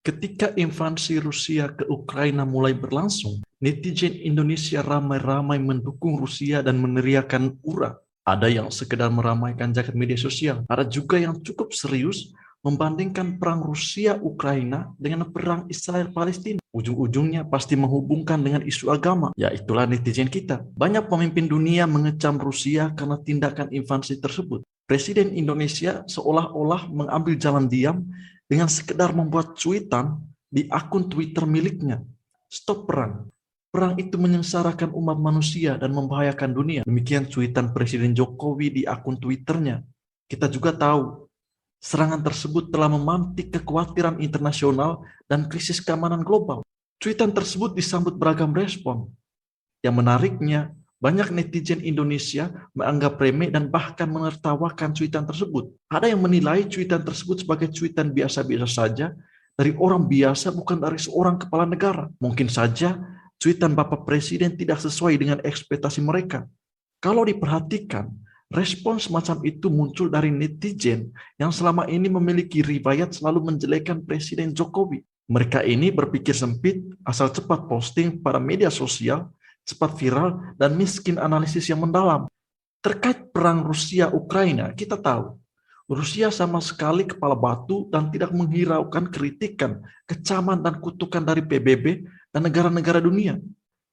Ketika invasi Rusia ke Ukraina mulai berlangsung, netizen Indonesia ramai-ramai mendukung Rusia dan meneriakan "Ura". Ada yang sekedar meramaikan jagat media sosial, ada juga yang cukup serius membandingkan perang Rusia-Ukraina dengan perang Israel-Palestina. Ujung-ujungnya pasti menghubungkan dengan isu agama. Ya, itulah netizen kita. Banyak pemimpin dunia mengecam Rusia karena tindakan invasi tersebut. Presiden Indonesia seolah-olah mengambil jalan diam dengan sekedar membuat cuitan di akun Twitter miliknya. Stop perang. Perang itu menyengsarakan umat manusia dan membahayakan dunia. Demikian cuitan Presiden Jokowi di akun Twitternya. Kita juga tahu, serangan tersebut telah memantik kekhawatiran internasional dan krisis keamanan global. Cuitan tersebut disambut beragam respon. Yang menariknya, banyak netizen Indonesia menganggap remeh dan bahkan menertawakan cuitan tersebut. Ada yang menilai cuitan tersebut sebagai cuitan biasa-biasa saja dari orang biasa, bukan dari seorang kepala negara. Mungkin saja cuitan Bapak Presiden tidak sesuai dengan ekspektasi mereka. Kalau diperhatikan, respon semacam itu muncul dari netizen yang selama ini memiliki riwayat selalu menjelekkan Presiden Jokowi. Mereka ini berpikir sempit, asal cepat posting pada media sosial, cepat viral, dan miskin analisis yang mendalam. Terkait perang Rusia-Ukraina, kita tahu, Rusia sama sekali kepala batu dan tidak menghiraukan kritikan, kecaman, dan kutukan dari PBB dan negara-negara dunia.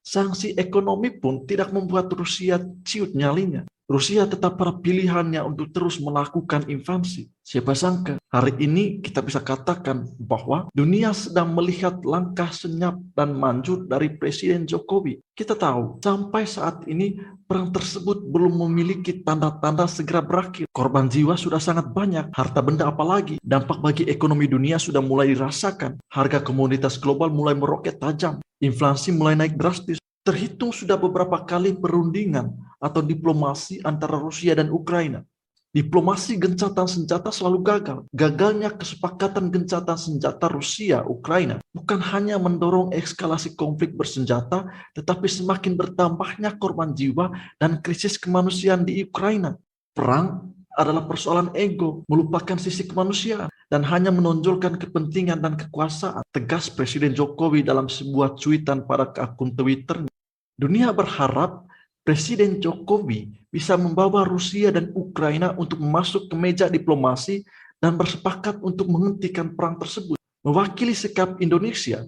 Sanksi ekonomi pun tidak membuat Rusia ciut nyalinya. Rusia tetap pada pilihannya untuk terus melakukan invasi. Siapa sangka hari ini kita bisa katakan bahwa dunia sedang melihat langkah senyap dan manjur dari Presiden Jokowi. Kita tahu sampai saat ini perang tersebut belum memiliki tanda-tanda segera berakhir. Korban jiwa sudah sangat banyak, harta benda apalagi. Dampak bagi ekonomi dunia sudah mulai dirasakan. Harga komoditas global mulai meroket tajam. Inflasi mulai naik drastis. Terhitung sudah beberapa kali perundingan atau diplomasi antara Rusia dan Ukraina. Diplomasi gencatan senjata selalu gagal. Gagalnya kesepakatan gencatan senjata Rusia-Ukraina bukan hanya mendorong eskalasi konflik bersenjata, tetapi semakin bertambahnya korban jiwa dan krisis kemanusiaan di Ukraina. Perang adalah persoalan ego, melupakan sisi kemanusiaan, dan hanya menonjolkan kepentingan dan kekuasaan, tegas Presiden Jokowi dalam sebuah cuitan pada akun Twitternya. Dunia berharap Presiden Jokowi bisa membawa Rusia dan Ukraina untuk masuk ke meja diplomasi dan bersepakat untuk menghentikan perang tersebut. Mewakili sikap Indonesia,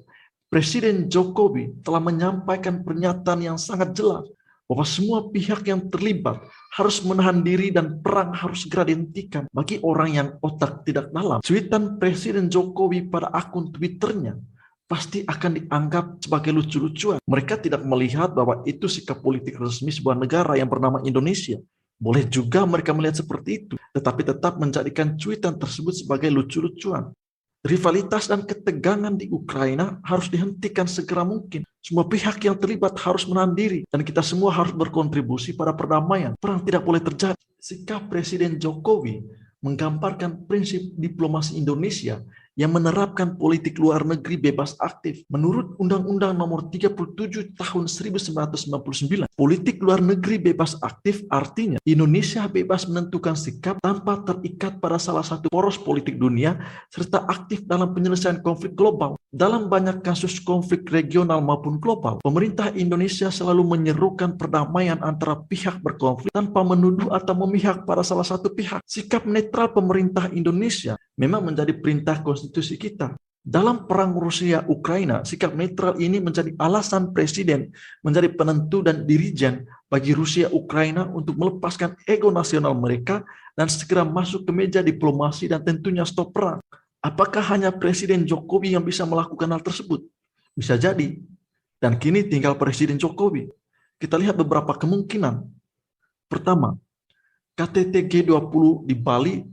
Presiden Jokowi telah menyampaikan pernyataan yang sangat jelas bahwa semua pihak yang terlibat harus menahan diri dan perang harus segera dihentikan. Bagi orang yang otak tidak dalam, cuitan Presiden Jokowi pada akun Twitternya pasti akan dianggap sebagai lucu-lucuan. Mereka tidak melihat bahwa itu sikap politik resmi sebuah negara yang bernama Indonesia. Boleh juga mereka melihat seperti itu, tetapi tetap menjadikan cuitan tersebut sebagai lucu-lucuan. Rivalitas dan ketegangan di Ukraina harus dihentikan segera mungkin. Semua pihak yang terlibat harus menahan diri, dan kita semua harus berkontribusi pada perdamaian. Perang tidak boleh terjadi. Sikap Presiden Jokowi menggambarkan prinsip diplomasi Indonesia yang menerapkan politik luar negeri bebas aktif. Menurut Undang-Undang Nomor 37 Tahun 1999, politik luar negeri bebas aktif artinya Indonesia bebas menentukan sikap tanpa terikat pada salah satu poros politik dunia, serta aktif dalam penyelesaian konflik global. Dalam banyak kasus konflik regional maupun global, pemerintah Indonesia selalu menyerukan perdamaian antara pihak berkonflik tanpa menuduh atau memihak pada salah satu pihak. Sikap netral pemerintah Indonesia memang menjadi perintah konstitusi kita. Dalam perang Rusia-Ukraina, sikap netral ini menjadi alasan Presiden menjadi penentu dan dirijen bagi Rusia-Ukraina untuk melepaskan ego nasional mereka dan segera masuk ke meja diplomasi dan tentunya stop perang. Apakah hanya Presiden Jokowi yang bisa melakukan hal tersebut? Bisa jadi. Dan kini tinggal Presiden Jokowi. Kita lihat beberapa kemungkinan. Pertama, KTT G20 di Bali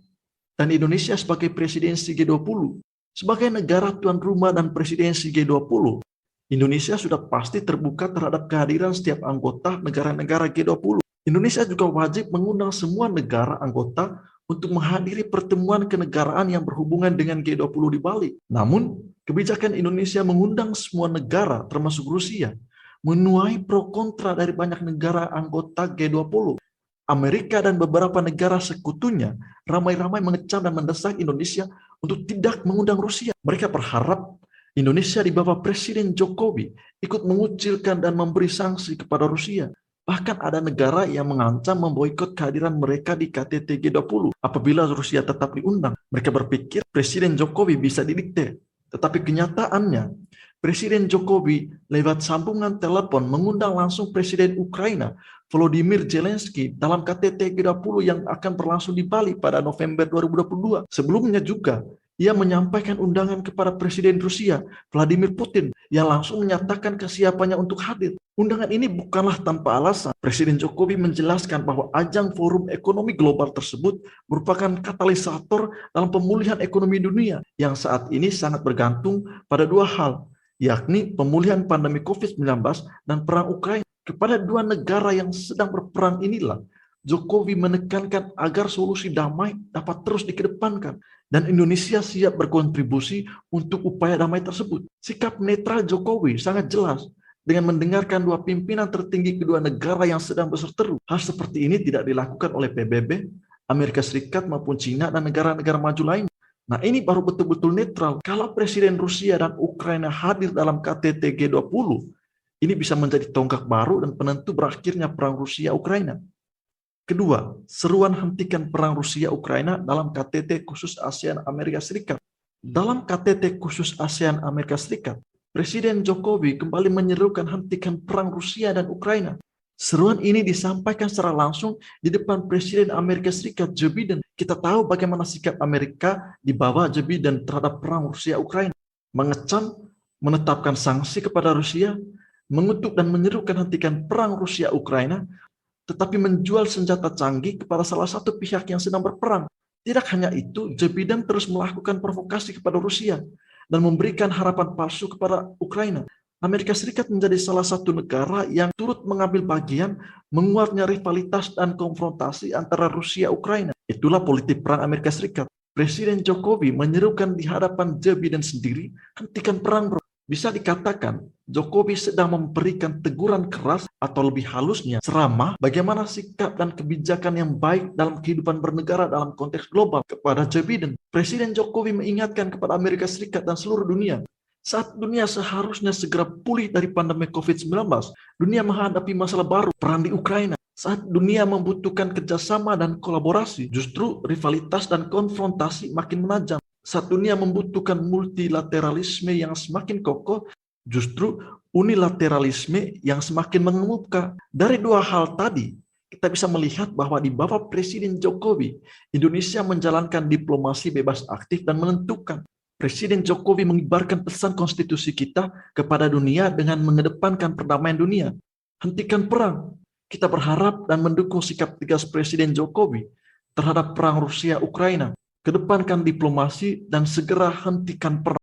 dan Indonesia sebagai presidensi G20. Sebagai negara tuan rumah dan presidensi G20, Indonesia sudah pasti terbuka terhadap kehadiran setiap anggota negara-negara G20. Indonesia juga wajib mengundang semua negara anggota untuk menghadiri pertemuan kenegaraan yang berhubungan dengan G20 di Bali. Namun, kebijakan Indonesia mengundang semua negara, termasuk Rusia, menuai pro kontra dari banyak negara anggota G20. Amerika dan beberapa negara sekutunya ramai-ramai mengecam dan mendesak Indonesia untuk tidak mengundang Rusia. Mereka berharap Indonesia di bawah Presiden Jokowi ikut mengucilkan dan memberi sanksi kepada Rusia. Bahkan ada negara yang mengancam memboikot kehadiran mereka di KTT G20 apabila Rusia tetap diundang. Mereka berpikir Presiden Jokowi bisa didikte. Tetapi kenyataannya, Presiden Jokowi lewat sambungan telepon mengundang langsung Presiden Ukraina Volodymyr Zelensky dalam KTT G20 yang akan berlangsung di Bali pada November 2022. Sebelumnya juga, ia menyampaikan undangan kepada Presiden Rusia, Vladimir Putin, yang langsung menyatakan kesiapannya untuk hadir. Undangan ini bukanlah tanpa alasan. Presiden Jokowi menjelaskan bahwa ajang Forum Ekonomi Global tersebut merupakan katalisator dalam pemulihan ekonomi dunia yang saat ini sangat bergantung pada dua hal, yakni pemulihan pandemi COVID-19 dan perang Ukraina. Kepada dua negara yang sedang berperang inilah, Jokowi menekankan agar solusi damai dapat terus dikedepankan dan Indonesia siap berkontribusi untuk upaya damai tersebut. Sikap netral Jokowi sangat jelas dengan mendengarkan dua pimpinan tertinggi kedua negara yang sedang berseteru. Hal seperti ini tidak dilakukan oleh PBB, Amerika Serikat maupun Cina dan negara-negara maju lain. Nah, ini baru betul-betul netral. Kalau Presiden Rusia dan Ukraina hadir dalam KTT G20, ini bisa menjadi tonggak baru dan penentu berakhirnya perang Rusia-Ukraina. Kedua, seruan hentikan perang Rusia-Ukraina dalam KTT khusus ASEAN Amerika Serikat. Dalam KTT khusus ASEAN Amerika Serikat, Presiden Jokowi kembali menyerukan hentikan perang Rusia dan Ukraina. Seruan ini disampaikan secara langsung di depan Presiden Amerika Serikat Joe Biden. Kita tahu bagaimana sikap Amerika di bawah Joe Biden terhadap perang Rusia-Ukraina. Mengecam, menetapkan sanksi kepada Rusia, mengutuk dan menyerukan hentikan perang Rusia-Ukraina, tetapi menjual senjata canggih kepada salah satu pihak yang sedang berperang. Tidak hanya itu, Joe Biden terus melakukan provokasi kepada Rusia dan memberikan harapan palsu kepada Ukraina. Amerika Serikat menjadi salah satu negara yang turut mengambil bagian menguatnya rivalitas dan konfrontasi antara Rusia-Ukraina. Itulah politik perang Amerika Serikat. Presiden Jokowi menyerukan di hadapan Joe Biden sendiri, hentikan perang, bro. Bisa dikatakan, Jokowi sedang memberikan teguran keras atau lebih halusnya ceramah bagaimana sikap dan kebijakan yang baik dalam kehidupan bernegara dalam konteks global kepada Joe Biden. Presiden Jokowi mengingatkan kepada Amerika Serikat dan seluruh dunia, saat dunia seharusnya segera pulih dari pandemi COVID-19, dunia menghadapi masalah baru, perang di Ukraina. Saat dunia membutuhkan kerjasama dan kolaborasi, justru rivalitas dan konfrontasi makin menajam. Saat dunia membutuhkan multilateralisme yang semakin kokoh, justru unilateralisme yang semakin mengemuka. Dari dua hal tadi, kita bisa melihat bahwa di bawah Presiden Jokowi, Indonesia menjalankan diplomasi bebas aktif dan menentukan. Presiden Jokowi mengibarkan pesan konstitusi kita kepada dunia dengan mengedepankan perdamaian dunia. Hentikan perang. Kita berharap dan mendukung sikap tegas Presiden Jokowi terhadap perang Rusia-Ukraina. Kedepankan diplomasi dan segera hentikan perang.